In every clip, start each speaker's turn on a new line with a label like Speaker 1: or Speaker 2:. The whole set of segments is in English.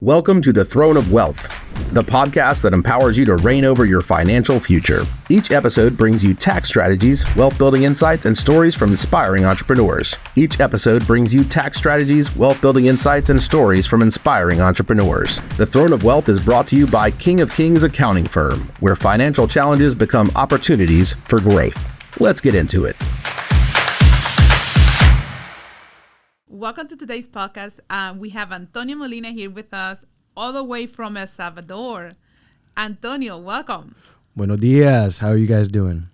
Speaker 1: Welcome to the Throne of Wealth, the podcast that empowers you to reign over your financial future. Each episode brings you tax strategies, wealth building insights, and stories from inspiring entrepreneurs. The Throne of Wealth is brought to you by King of Kings Accounting Firm, where financial challenges become opportunities for growth. Let's get into it.
Speaker 2: Welcome to today's podcast. We have Antonio Molina here with us, all the way from El Salvador. Antonio, welcome.
Speaker 3: Buenos dias. How are you guys doing?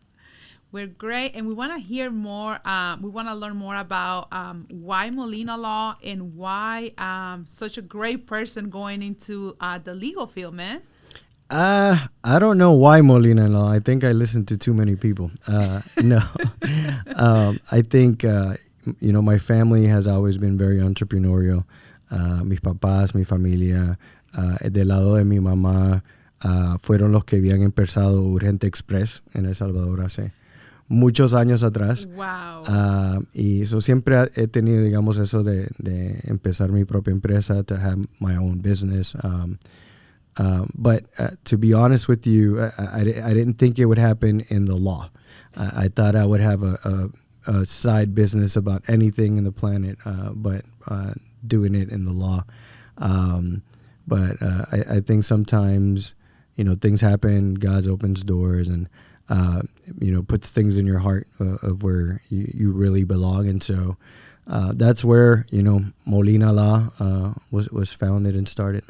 Speaker 2: We're great, and we want to hear more. We want to learn more about why Molina Law and why such a great person going into the legal field, man.
Speaker 3: I don't know why Molina Law. I think I listened to too many people. No. I think... my family has always been very entrepreneurial. Mis papás, mi familia, del lado de mi mamá, fueron los que habían empezado Urgente Express en El Salvador hace muchos años atrás.
Speaker 2: Wow.
Speaker 3: Y eso siempre he tenido, digamos, eso de empezar mi propia empresa, to have my own business. But to be honest with you, I didn't think it would happen in the law. I thought I would have a side business about anything in the planet, but doing it in the law. But I think sometimes, things happen, God opens doors and, puts things in your heart of where you really belong. And so that's where, Molina Law was founded and started.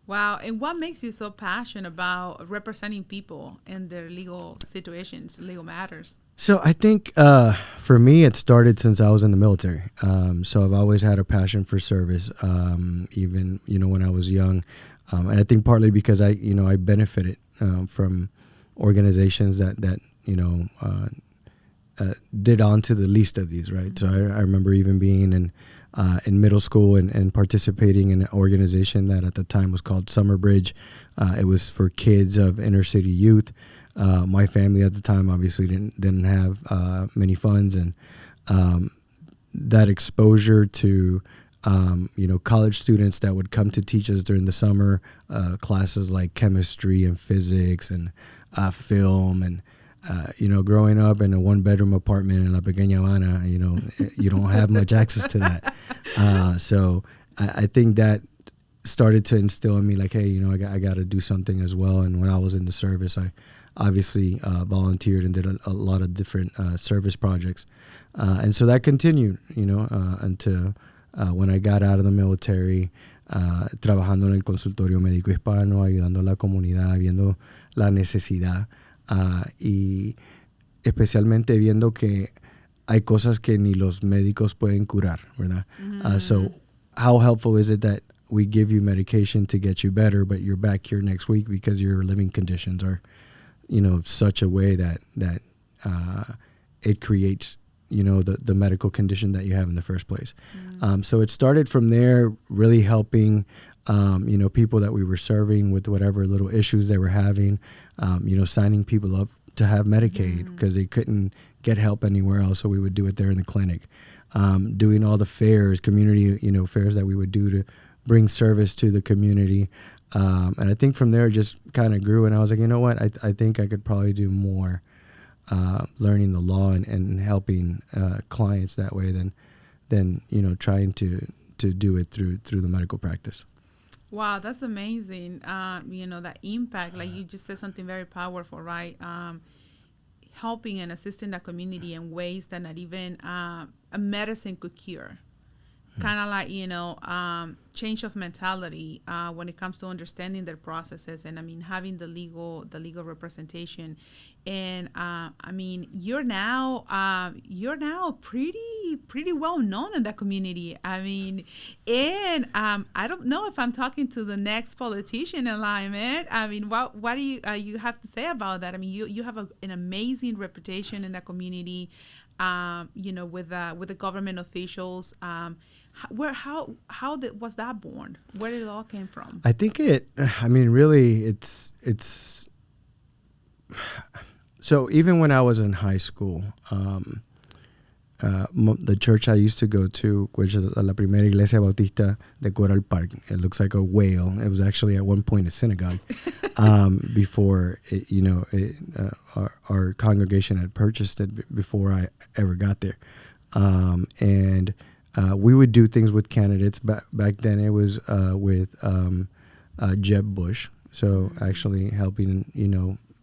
Speaker 2: Wow. And what makes you so passionate about representing people in their legal situations, legal matters?
Speaker 3: So I think for me, it started since I was in the military. So I've always had a passion for service, even, when I was young. And I think partly because I benefited from organizations that did on to the least of these, right? So I remember even being in middle school and participating in an organization that at the time was called Summer Bridge. It was for kids of inner city youth. My family at the time obviously didn't have many funds, and that exposure to college students that would come to teach us during the summer, classes like chemistry and physics and film, and growing up in a one-bedroom apartment in La Pequeña Habana, you don't have much access to that. So I think that started to instill in me like, hey, I got to do something as well. And when I was in the service, I obviously volunteered and did a lot of different service projects. And so that continued, until when I got out of the military, trabajando en el consultorio médico hispano, ayudando a la comunidad, viendo la necesidad, y especialmente viendo que hay cosas que ni los médicos pueden curar, ¿verdad?
Speaker 2: Mm-hmm.
Speaker 3: So how helpful is it that we give you medication to get you better, but you're back here next week because your living conditions are, such a way that it creates, the medical condition that you have in the first place.
Speaker 2: Mm.
Speaker 3: So it started from there, really helping, people that we were serving with whatever little issues they were having, signing people up to have Medicaid because they couldn't get help anywhere else. So we would do it there in the clinic, doing all the fairs, community, fairs that we would do to bring service to the community. And I think from there it just kind of grew, and I was like, you know what, I think I could probably do more learning the law and helping clients that way than trying to do it through the medical practice.
Speaker 2: Wow, that's amazing. That impact, like you just said something very powerful, right? Helping and assisting the community in ways that not even a medicine could cure. Kind of like, change of mentality when it comes to understanding their processes, and having the legal representation. And you're now pretty well known in that community. And I don't know if I'm talking to the next politician in line, man. What do you have to say about that? You have an amazing reputation in that community. With the government officials. How was that born? Where did it all came from?
Speaker 3: I think really it's so even when I was in high school, the church I used to go to, which is La Primera Iglesia Bautista de Coral Park. It looks like a whale. It was actually at one point a synagogue before our congregation had purchased it before I ever got there. And we would do things with candidates. Back then it was with Jeb Bush. So actually helping,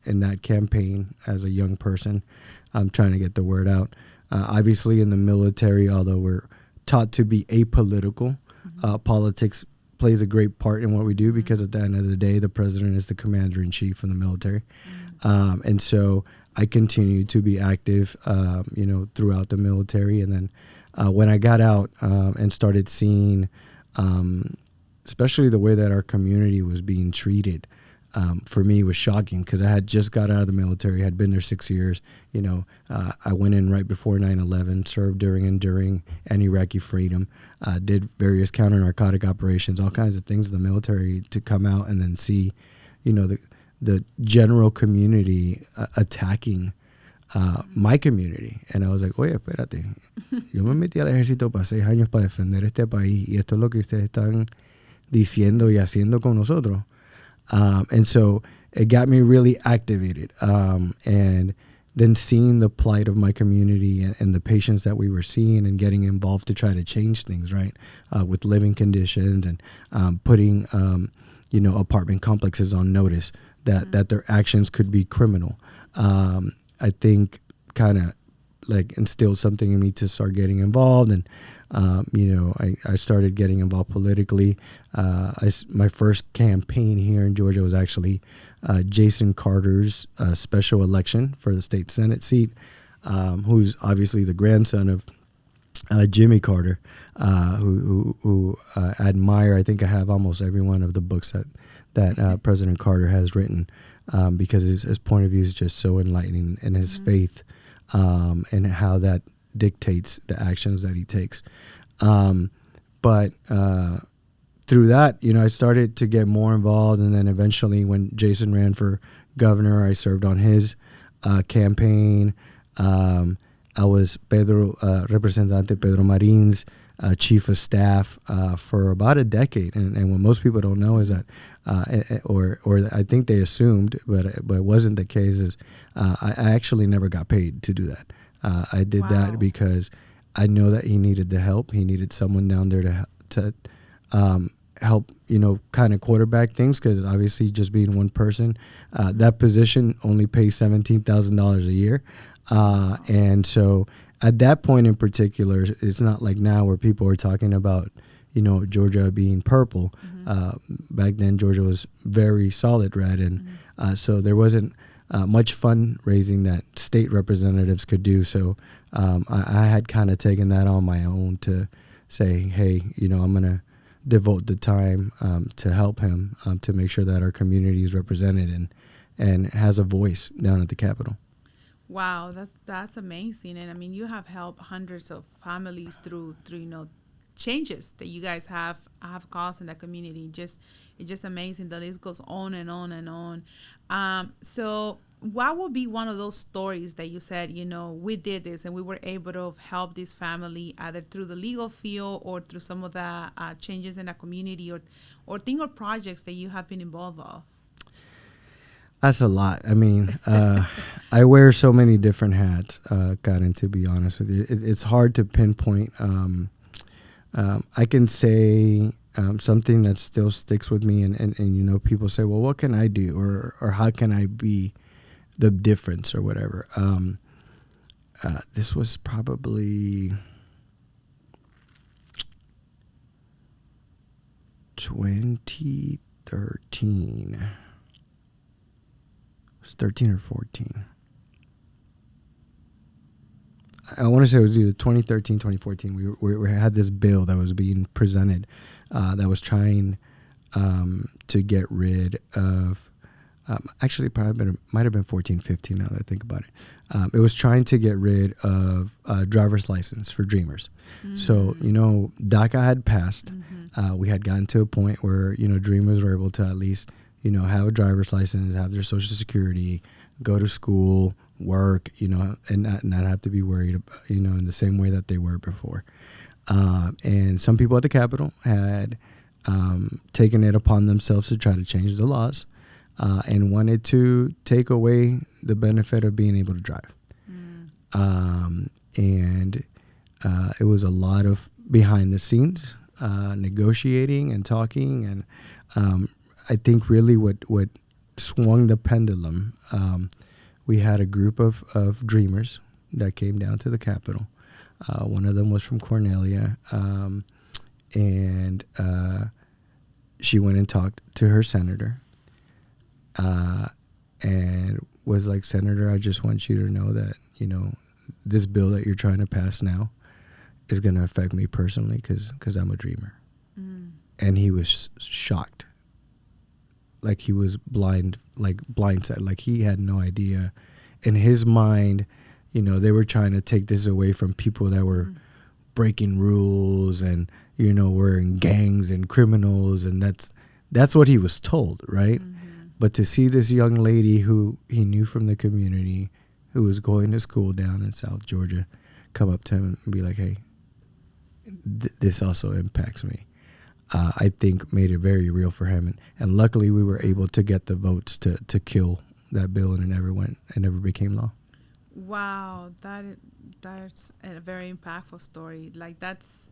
Speaker 3: in that campaign as a young person, trying to get the word out. Obviously in the military, although we're taught to be apolitical, politics plays a great part in what we do, because at the end of the day, the president is the commander-in-chief of the military. And so I continued to be active, throughout the military. And then when I got out and started seeing, especially the way that our community was being treated, for me, it was shocking, because I had just got out of the military, had been there 6 years. I went in right before 9/11, served during anti-Iraqi freedom, did various counter-narcotic operations, all kinds of things in the military, to come out and then see, the general community attacking my community. And I was like, oye, espérate, yo me metí al ejército para 6 años para defender este país, y esto es lo que ustedes están diciendo y haciendo con nosotros. And so it got me really activated. And then seeing the plight of my community and the patients that we were seeing, and getting involved to try to change things, right, with living conditions, and putting, apartment complexes on notice that their actions could be criminal. I think kind of like instilled something in me to start getting involved. And I started getting involved politically. My first campaign here in Georgia was actually Jason Carter's special election for the state Senate seat, who's obviously the grandson of Jimmy Carter, who I admire. I think I have almost every one of the books that President Carter has written, because his point of view is just so enlightening, and his faith, and how that dictates the actions that he takes. But through that, I started to get more involved. And then eventually when Jason ran for governor, I served on his campaign. I was Representante Pedro Marin's chief of staff for about a decade. And what most people don't know is that, or I think they assumed, but it wasn't the case, is I actually never got paid to do that. I did that because I know that he needed the help. He needed someone down there to help, kind of quarterback things, because obviously just being one person, that position only pays $17,000 a year. And so at that point in particular, it's not like now where people are talking about, Georgia being purple. Back then, Georgia was very solid red. And so there wasn't much fundraising that state representatives could do. So I had kind of taken that on my own to say, hey, I'm going to devote the time to help him, to make sure that our community is represented and has a voice down at the Capitol.
Speaker 2: Wow, that's amazing. And I mean, you have helped hundreds of families through changes that you guys have caused in the community. It's just amazing. The list goes on and on and on. So what would be one of those stories that you said, we did this and we were able to help this family either through the legal field or through some of the changes in the community or thing or projects that you have been involved with?
Speaker 3: That's a lot. I mean, I wear so many different hats, Karen, to be honest with you. It's hard to pinpoint. I can say something that still sticks with me, and people say, well, what can I do, or how can I be the difference, or whatever. This was probably 2013. It was 13 or 14. I want to say it was either 2013, 2014. We had this bill that was being presented that was trying to get rid of, actually might have been 14, 15 now that I think about it. It was trying to get rid of driver's license for Dreamers. Mm-hmm. So, DACA had passed. Mm-hmm. We had gotten to a point where, Dreamers were able to at least, have a driver's license, have their Social Security, go to school, work, and not have to be worried about, in the same way that they were before. And some people at the Capitol had taken it upon themselves to try to change the laws and wanted to take away the benefit of being able to drive. And it was a lot of behind the scenes negotiating and talking. And I think really what swung the pendulum, we had a group of dreamers that came down to the Capitol. One of them was from Cornelia, and she went and talked to her senator and was like, Senator, I just want you to know that, this bill that you're trying to pass now is going to affect me personally because I'm a dreamer. And he was shocked. Like he was blindsided. Like he had no idea. In his mind, they were trying to take this away from people that were breaking rules and, were in gangs and criminals. And that's what he was told, right? But to see this young lady who he knew from the community, who was going to school down in South Georgia, come up to him and be like, hey, this also impacts me. I think made it very real for him. And luckily we were able to get the votes to kill that bill, and it never became law. Wow,
Speaker 2: that's a very impactful story. Like that's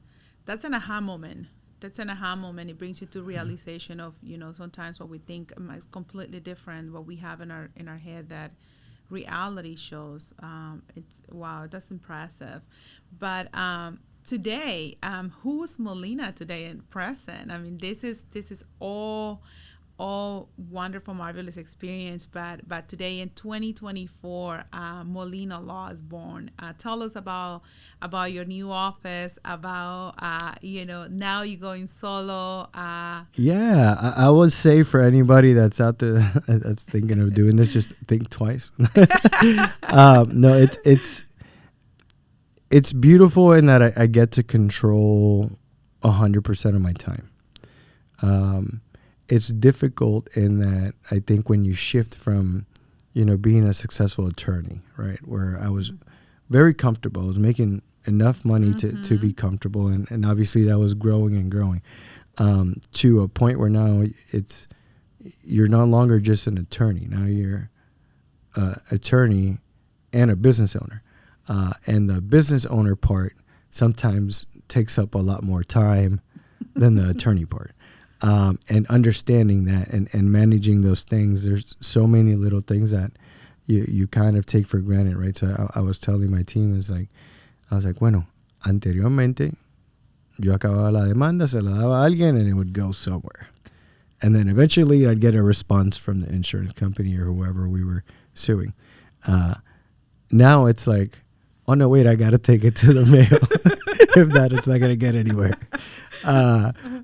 Speaker 2: an aha moment. That's an aha moment. It brings you to realization of, sometimes what we think is completely different, what we have in our head that reality shows. It's wow, that's impressive. But today, who's Molina today in present? I mean, this is all wonderful, marvelous experience. But today in 2024, Molina Law is born. Tell us about your new office. About now you're going solo.
Speaker 3: Yeah, I would say for anybody that's out there that's thinking of doing this, just think twice. No, it's beautiful in that I get to control 100% of my time. It's difficult in that I think when you shift from, being a successful attorney, right, where I was very comfortable, I was making enough money to be comfortable, and obviously that was growing and growing, to a point where now you're no longer just an attorney. Now you're an attorney and a business owner. And the business owner part sometimes takes up a lot more time than the attorney part. And understanding that and managing those things, there's so many little things that you kind of take for granted, right? So I was telling my team, I was like, bueno, anteriormente yo acababa la demanda, se la daba a alguien, and it would go somewhere. And then eventually I'd get a response from the insurance company or whoever we were suing. Now it's like, oh no, wait, I got to take it to the mail. If not, it's not going to get anywhere.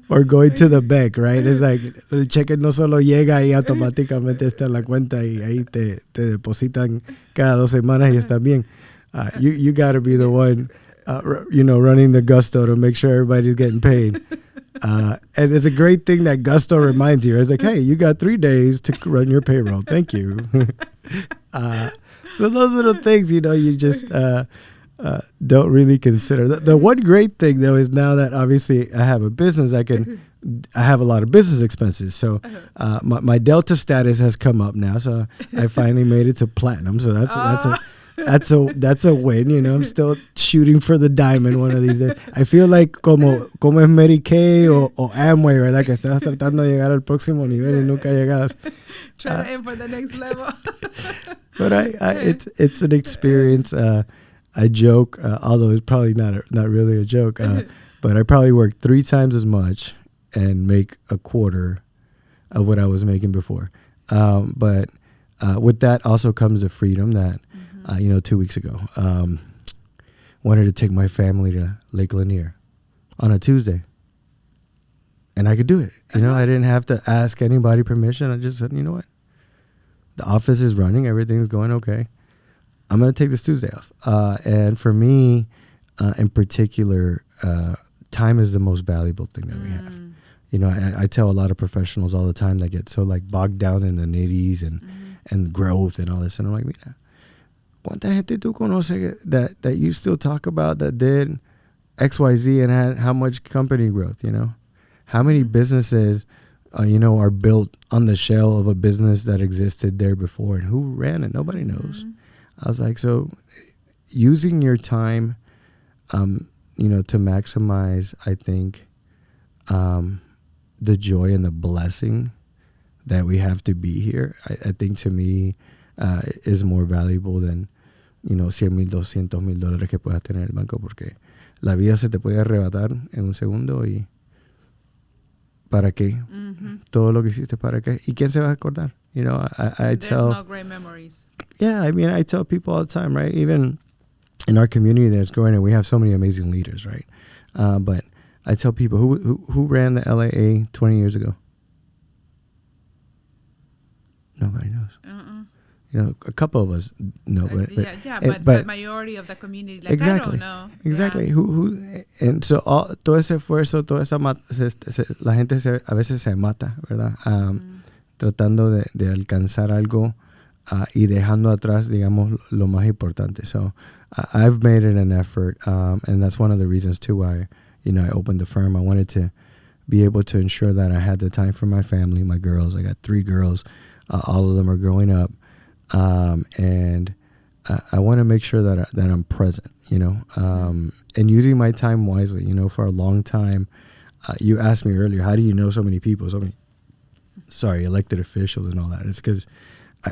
Speaker 3: Or going to the bank, right? It's like el cheque no solo llega y automáticamente está en la cuenta y ahí te depositan cada 2 semanas y está bien. You got to be the one, running the Gusto to make sure everybody's getting paid. And it's a great thing that Gusto reminds you. It's like, hey, you got 3 days to run your payroll. Thank you. So those little things, you just don't really consider. The one great thing, though, is now that obviously I have a business, I have a lot of business expenses. So my Delta status has come up now. So I finally made it to platinum. So that's a win. I'm still shooting for the diamond one of these days. I feel like como es Medicaid o Amway, ¿verdad? Que estás tratando de llegar al próximo nivel y nunca llegas.
Speaker 2: Try to aim for the next level.
Speaker 3: But it's an experience. I joke, although it's probably not really a joke, but I probably work 3 times as much and make a quarter of what I was making before. But with that also comes the freedom that, 2 weeks ago, wanted to take my family to Lake Lanier on a Tuesday. And I could do it. I didn't have to ask anybody permission. I just said, you know what? The office is running. Everything's going okay. I'm going to take this Tuesday off. And for me, in particular, time is the most valuable thing that we have. I tell a lot of professionals all the time that get so bogged down in the nitties and growth and all this. And I'm like, ¿Cuánta gente tú conoces that you still talk about that did XYZ and had how much company growth, you know? How many businesses, are built on the shell of a business that existed there before, and who ran it? Nobody knows. I was like, so using your time, to maximize, I think, the joy and the blessing that we have to be here, I think to me is more valuable than, $100,000, $200,000 que puedas tener en el banco, porque la vida se te puede arrebatar en un segundo y ¿para qué? Todo lo que hiciste, ¿para qué? ¿Y quién se va a acordar? I tell...
Speaker 2: There's no great memories.
Speaker 3: Yeah, I mean, I tell people all the time, right? Even in our community that's growing, and we have so many amazing leaders, right? But I tell people, who ran the LAA 20 years ago? Nobody knows. A couple of us know,
Speaker 2: but majority of the community, like,
Speaker 3: exactly,
Speaker 2: I don't know.
Speaker 3: Exactly.
Speaker 2: Yeah.
Speaker 3: Who and so todo ese esfuerzo, toda esa la gente a veces se mata, ¿verdad? Tratando de alcanzar algo y dejando atrás, digamos, lo más importante. So I've made it an effort, and that's one of the reasons too why I opened the firm. I wanted to be able to ensure that I had the time for my family, my girls. I got 3 girls. All of them are growing up. And I want to make sure that I'm present, and using my time wisely. For a long time, you asked me earlier, how do you know so many people, elected officials and all that? It's because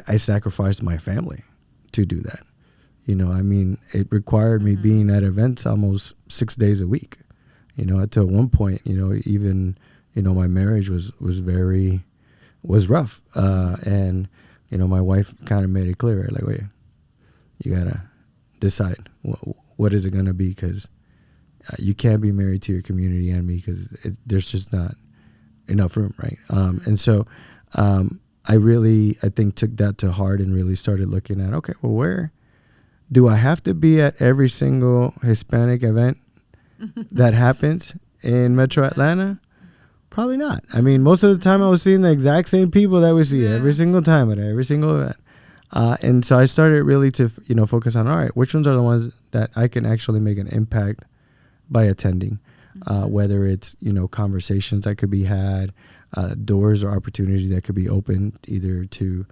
Speaker 3: I sacrificed my family to do that. It required me being at events almost 6 days a week. Until one point, even my marriage was rough, and my wife kind of made it clear, right? Like, wait, you gotta decide what is it gonna be, because you can't be married to your community and me, because there's just not enough room, right? And so I think took that to heart and really started looking at, okay, well, where do I have to be at every single Hispanic event that happens in Metro Atlanta? Probably not. I mean, most of the time I was seeing the exact same people that we see every single time at every single event. And so I started really to, focus on, all right, which ones are the ones that I can actually make an impact by attending, whether it's, conversations that could be had, doors or opportunities that could be opened either to,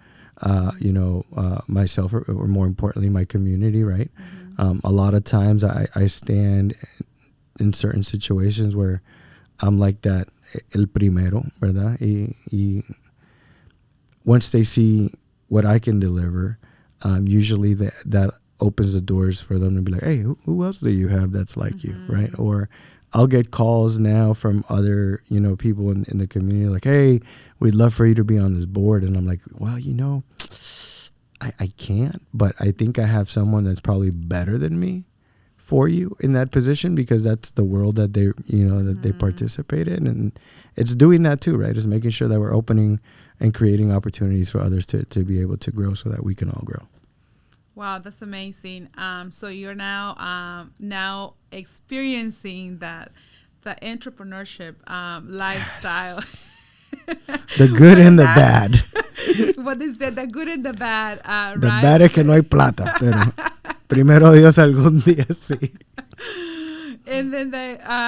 Speaker 3: myself or more importantly, my community, right? A lot of times I stand in certain situations where I'm like that, el primero, ¿verdad? Y once they see what I can deliver, usually that opens the doors for them to be like, hey, who else do you have that's like you, right? Or I'll get calls now from other, people in the community like, hey, we'd love for you to be on this board. And I'm like, well, I can't, but I think I have someone that's probably better than me for you in that position, because that's the world that they, that they participate in. And it's doing that too, right? It's making sure that we're opening and creating opportunities for others to be able to grow so that we can all grow.
Speaker 2: Wow, that's amazing. So you're now experiencing the entrepreneurship lifestyle.
Speaker 3: The good and the bad.
Speaker 2: What is that? The good and the bad,
Speaker 3: the
Speaker 2: right?
Speaker 3: bad es que no hay plata, pero primero Dios algún día sí.
Speaker 2: And then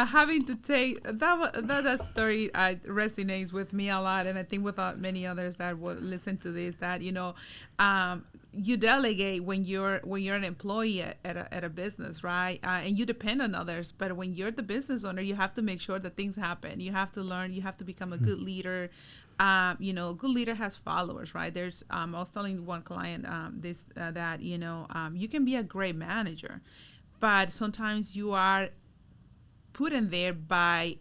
Speaker 2: having to take that story resonates with me a lot, and I think with many others that would listen to this, that you delegate when you're an employee at a business, right? And you depend on others. But when you're the business owner, you have to make sure that things happen. You have to learn. You have to become a good leader. A good leader has followers, right? There's I was telling one client that you can be a great manager, but sometimes you are put in there by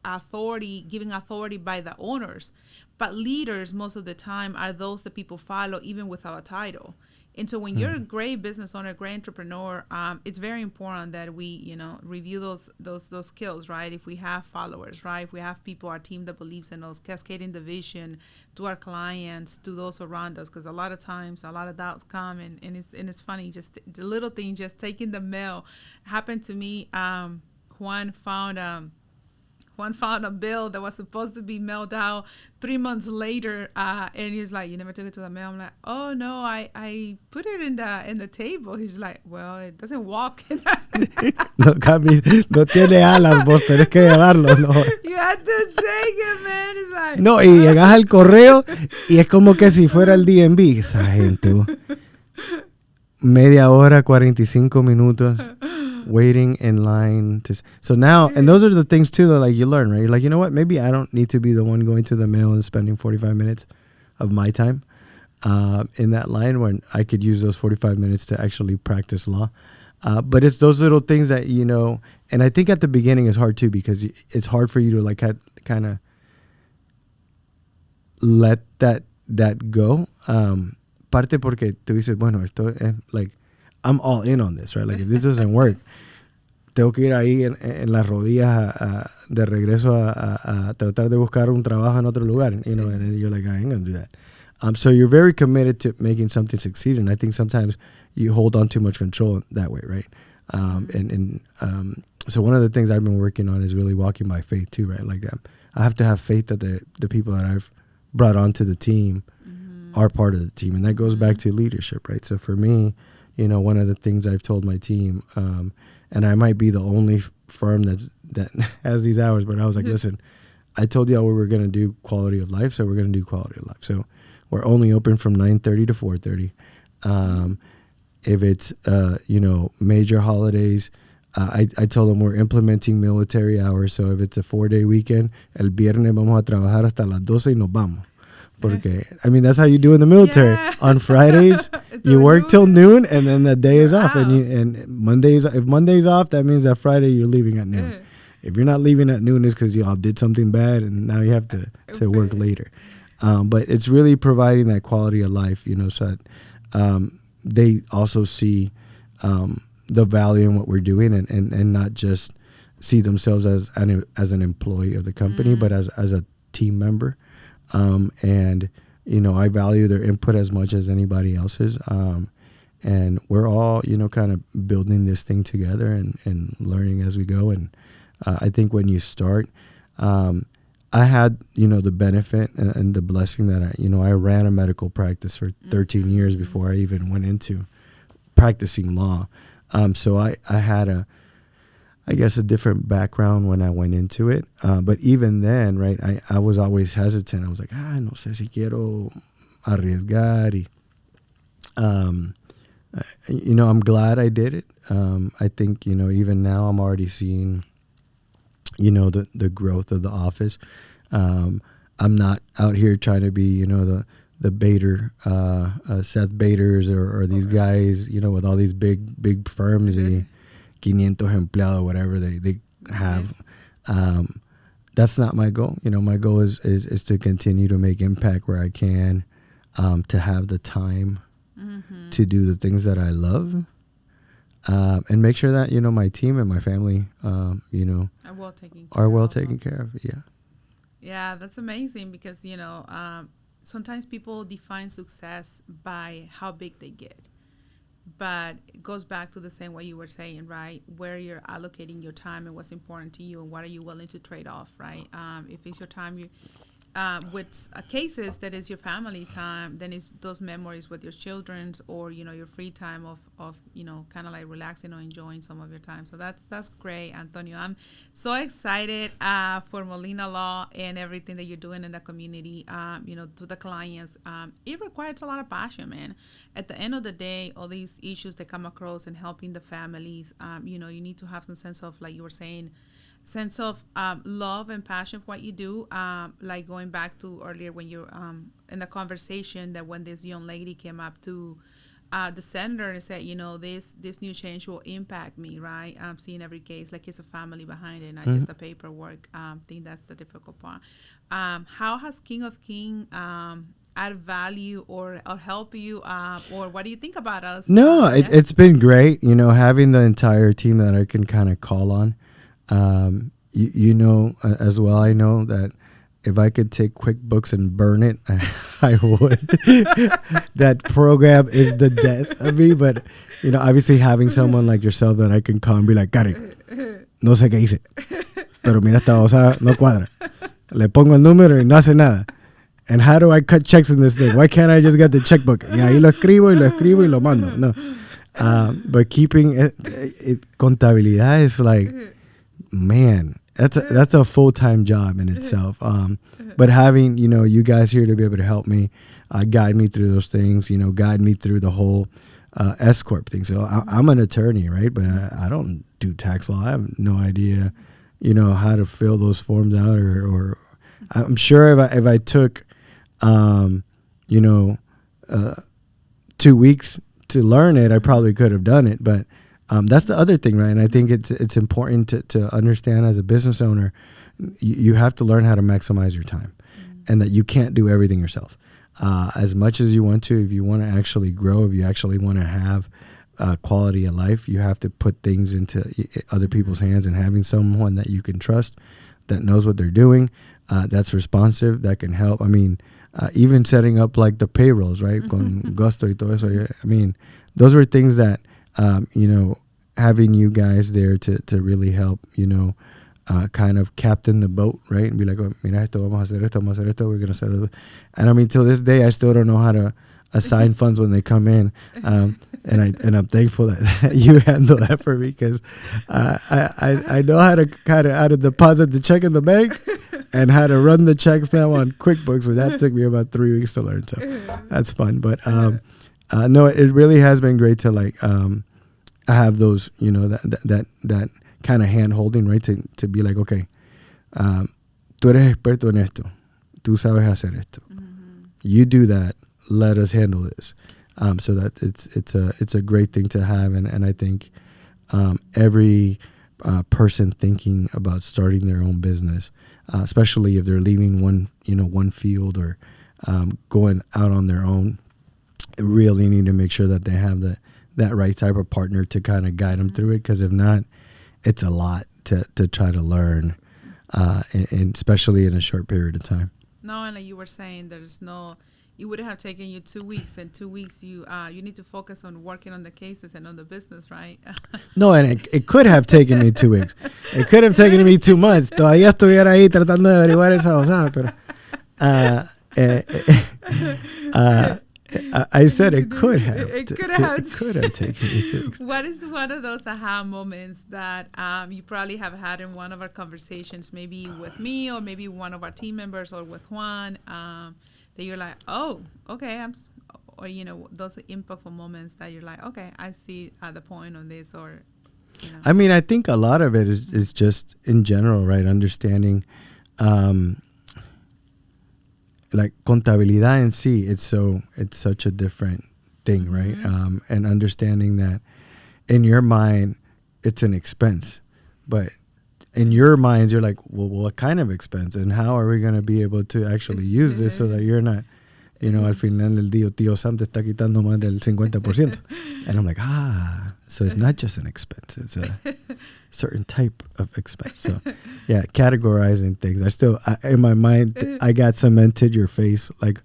Speaker 2: authority, giving authority by the owners. But leaders, most of the time, are those that people follow, even without a title. And so when you're a great business owner, a great entrepreneur, it's very important that we, review those skills, right? If we have followers, right? If we have people, our team that believes in us, cascading the vision to our clients, to those around us, because a lot of times, a lot of doubts come, and it's funny, just the little thing, just taking the mail happened to me. Juan found Juan found a bill that was supposed to be mailed out 3 months later, and he's like, "You never took it to the mail." I'm like, "Oh no, I put it in the table." He's like, "Well, it doesn't walk."
Speaker 3: No tiene alas, vos tenés que llevarlo. No.
Speaker 2: You have to take it, man. It's like,
Speaker 3: No, y llegas al correo y es como que si fuera el DMV. Esa gente, vos. Media hora, 45 minutos. Waiting in line so now, and those are the things too that like you learn, right? You're like, you know what, maybe I don't need to be the one going to the mail and spending 45 minutes of my time in that line, when I could use those 45 minutes to actually practice law. But it's those little things that, you know, and I think at the beginning it's hard too, because it's hard for you to like kind of let that go. Parte porque tú dices, bueno, esto es like, I'm all in on this, right? Like, if this doesn't work, tengo que ir ahí en las rodillas de regreso a tratar de buscar un trabajo en otro lugar, you know, and you're like, I ain't going to do that. So you're very committed to making something succeed, and I think sometimes you hold on too much control that way, right? So one of the things I've been working on is really walking by faith too, right? Like that, I have to have faith that the people that I've brought onto the team are part of the team, and that goes back to leadership, right? So for me, you know, one of the things I've told my team, and I might be the only firm that has these hours, but I was like, listen, I told y'all we were going to do quality of life, so we're going to do quality of life. So we're only open from 9:30 to 4:30. If it's, you know, major holidays, I told them we're implementing military hours. So if it's a 4-day weekend, el viernes vamos a trabajar hasta las 12 y nos vamos. Porque, I mean, that's how you do in the military.
Speaker 2: Yeah.
Speaker 3: On Fridays, you work till noon, and then the day is off. And Mondays, if Monday's off, that means that Friday you're leaving at noon. If you're not leaving at noon, it's because y'all did something bad, and now you have to work later. But it's really providing that quality of life, you know, so that they also see the value in what we're doing, and not just see themselves as an employee of the company, but as a team member. And, you know, I value their input as much as anybody else's. And we're all, you know, kind of building this thing together and learning as we go. And I think when you start, I had, you know, the benefit and the blessing that I ran a medical practice for 13 years before I even went into practicing law. So I had I guess a different background when I went into it. But even then, right, I was always hesitant. I was like, no sé si quiero arriesgar. You know, I'm glad I did it. I think, you know, even now I'm already seeing, you know, the growth of the office. I'm not out here trying to be, you know, the Bader, Seth Baders or these guys, you know, with all these big firms, 500 empleados, whatever they have. That's not my goal. You know, my goal is to continue to make impact where I can, to have the time to do the things that I love, and make sure that, you know, my team and my family, you know, are well taken care of. Yeah.
Speaker 2: Yeah, that's amazing, because, you know, sometimes people define success by how big they get. But it goes back to the same way you were saying, right? Where you're allocating your time and what's important to you, and what are you willing to trade off, right? If it's your time, with cases that is your family time, then it's those memories with your children's, or, you know, your free time of you know, kind of like relaxing or enjoying some of your time. So that's great, Antonio. I'm so excited for Molina Law and everything that you're doing in the community, you know, to the clients. It requires a lot of passion, man. At the end of the day, all these issues that come across and helping the families, you know, you need to have some sense of, like you were saying, sense of love and passion for what you do, like going back to earlier when you're in the conversation, that when this young lady came up to the senator and said, you know, this new change will impact me, right? I'm seeing every case like it's a family behind it, not just the paperwork. I think that's the difficult part. How has King of King add value or help you, or what do you think about us?
Speaker 3: No, it's been great, you know, having the entire team that I can kind of call on. You know, as well, I know that if I could take QuickBooks and burn it, I would. That program is the death of me. But, you know, obviously having someone like yourself that I can call and be like, Karen, no sé qué hice. pero mira, esta babosada no cuadra. Le pongo el número y no hace nada. And how do I cut checks in this thing? Why can't I just get the checkbook? Y ahí lo escribo y lo mando. No. But keeping contabilidad is like, man, that's a full-time job in itself. But having, you guys here to be able to help me, guide me through those things, guide me through the whole S Corp thing. So I'm an attorney, right? But I don't do tax law. I have no idea, how to fill those forms out or I'm sure if I took, 2 weeks to learn it, I probably could have done it. But that's the other thing, right? And I think it's important to understand as a business owner, you have to learn how to maximize your time, and that you can't do everything yourself. As much as you want to, if you want to actually grow, if you actually want to have quality of life, you have to put things into other people's hands, and having someone that you can trust, that knows what they're doing, that's responsive, that can help. I mean, even setting up like the payrolls, right? Con gusto y todo eso. I mean, those were things that, having you guys there to really help, kind of captain the boat, right? And be like, oh, mira esto, vamos a hacer esto, we're going to set it. And I mean, till this day, I still don't know how to assign funds when they come in. And I'm thankful that you handle that for me, because I know how to deposit the check in the bank and how to run the checks now on QuickBooks. So that took me about 3 weeks to learn. So that's fun. But no, it really has been great to like have those, that kind of hand holding, right? To be like, okay, tú eres experto en esto, tú sabes hacer esto. You do that. Let us handle this. So that it's a great thing to have, and I think every person thinking about starting their own business, especially if they're leaving one field or going out on their own, really need to make sure that they have that right type of partner to kind of guide them through it. Because if not, it's a lot to try to learn, and especially in a short period of time.
Speaker 2: No, and like you were saying, it would have taken you 2 weeks. In 2 weeks, you need to focus on working on the cases and on the business, right?
Speaker 3: No, and it could have taken me 2 weeks. It could have taken me 2 months. Todavía estuviera ahí tratando de averiguar esa osada, pero I said it could have. It could have taken me 2 weeks.
Speaker 2: What is one of those aha moments that you probably have had in one of our conversations, maybe with me or maybe one of our team members or with Juan, that you're like, oh, okay, or those impactful moments that you're like, okay, I see the point on this, or
Speaker 3: I mean, I think a lot of it is just in general, right? Understanding, like contabilidad en sí, it's such a different thing, right? And understanding that in your mind, it's an expense, but in your minds, you're like, well, what kind of expense, and how are we going to be able to actually use this so that you're not, al final del día, tío Sam te está quitando más del 50%. And I'm like, so it's not just an expense. It's a certain type of expense. So, yeah, categorizing things. In my mind, I got cemented your face, like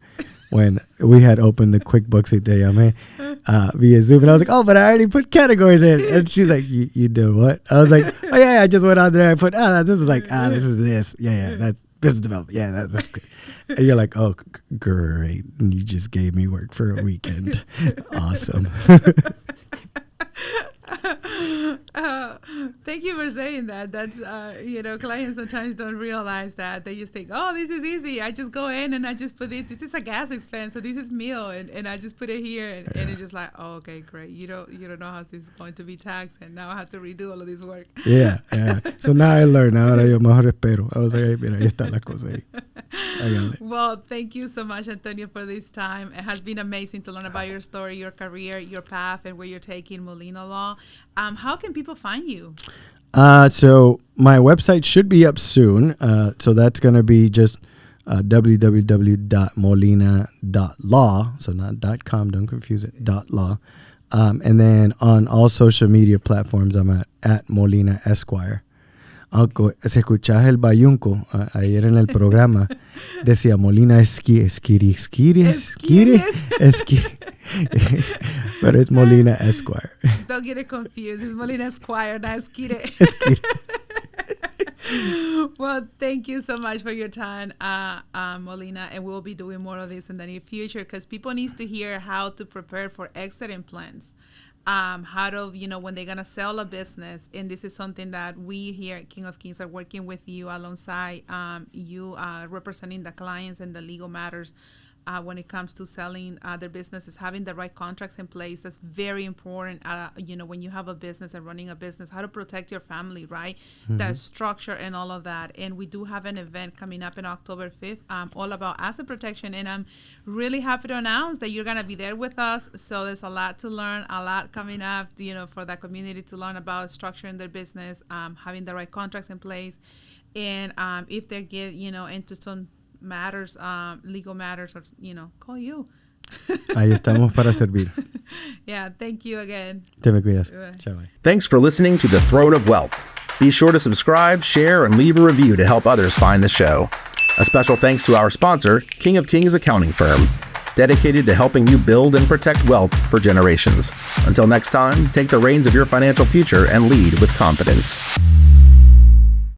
Speaker 3: when we had opened the QuickBooks y te llamé via Zoom, and I was like, oh, but I already put categories in. And she's like, you did what? I was like, oh, yeah, I just went on there and put, this is like, this is this. Yeah, that's business development. Yeah, that's good. And you're like, oh, great. And you just gave me work for a weekend. Awesome.
Speaker 2: Thank you for saying that. That's, clients sometimes don't realize that. They just think, oh, this is easy. I just go in and I just put this is a gas expense, so this is meal, and I just put it here, and it's just like, oh, okay, great. You don't know how this is going to be taxed, and now I have to redo all of this work.
Speaker 3: Yeah. So now I learned. Ahora yo mejor espero. I was like, hey, mira, ahí está la cosa ahí.
Speaker 2: Well, thank you so much, Antonio, for this time. It has been amazing to learn about your story, your career, your path, and where you're taking Molina Law. How can people find you?
Speaker 3: So my website should be up soon. So that's going to be just www.molina.law. So not .com, don't confuse it, .law. And then on all social media platforms, I'm at Molina Esquire. Aunque se escuchaba el bayunco ayer en el programa, decía Molina Esquire. But it's Molina Esquire.
Speaker 2: Don't get it confused. It's Molina Esquire, not Esquire. Well, thank you so much for your time, Molina, and we'll be doing more of this in the near future because people need to hear how to prepare for exiting plans. How to, when they're going to sell a business. And this is something that we here at King of Kings are working with you alongside you representing the clients and the legal matters when it comes to selling their businesses, having the right contracts in place. That's very important. When you have a business and running a business, how to protect your family, right? Mm-hmm. That structure and all of that. And we do have an event coming up in October 5th, all about asset protection. And I'm really happy to announce that you're going to be there with us. So there's a lot to learn, a lot coming up, for that community to learn about structuring their business, having the right contracts in place. And if they get, into some matters, legal matters, or call you.
Speaker 3: Ahí estamos para servir.
Speaker 2: Yeah, thank you again.
Speaker 3: Te me cuidas. Ciao.
Speaker 1: Thanks for listening to The Throne of Wealth. Be sure to subscribe, share, and leave a review to help others find the show. A special thanks to our sponsor, King of Kings Accounting Firm, dedicated to helping you build and protect wealth for generations. Until next time, take the reins of your financial future and lead with confidence.